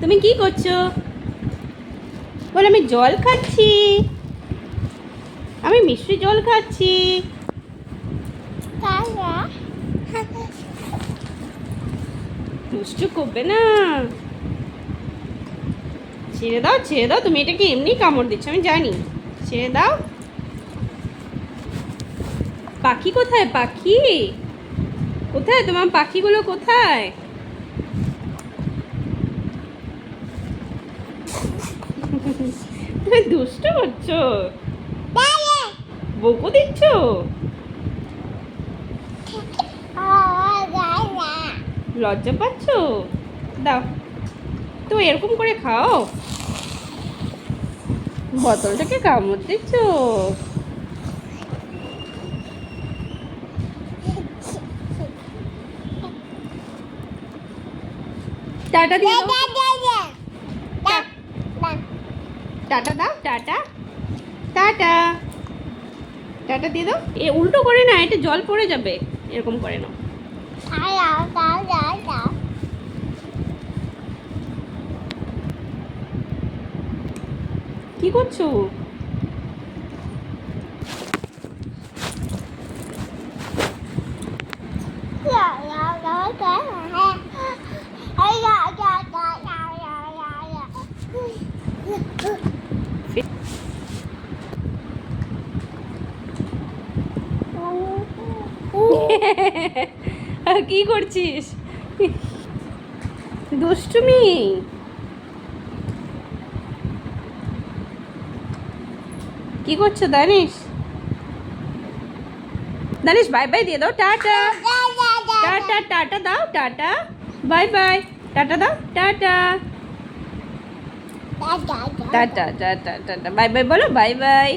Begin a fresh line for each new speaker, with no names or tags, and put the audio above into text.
তুমি কি করছো? বল আমি জল খাচ্ছি, আমি মিষ্টি জল খাচ্ছি। দুষ্টু করবে না। ছেড়ে দাও, ছেড়ে দাও, তুমি এটাকে এমনি কামড় দিচ্ছ আমি জানি। ছেড়ে দাও। পাখি কোথায়? পাখি কোথায়? তোমার পাখিগুলো কোথায়? তুমি দুষ্টু করছো, বকু দিচ্ছ। লজ্জা পাচ্ছ? দাও তো, এরকম করে খাও। বোতলটাকে কামড় দিচ্ছ। টাটা দিয়ে দাও, টাটা দাও, টাটা, টাটা, টাটা দিয়ে দাও। এ উল্টো করে না, এটা জল পড়ে যাবে, এরকম করে নাও। কি করছো? কি করছিস? দুষ্টুমি। কি করছো দানিশ? দানিশ বাই বাই দিয়ে দাও, টাটা, টাটা, টাটা দাও, টাটা, বাই বাই, টাটা দাও, tata, tata, tata, tata, bye bye বলো, বাই বাই।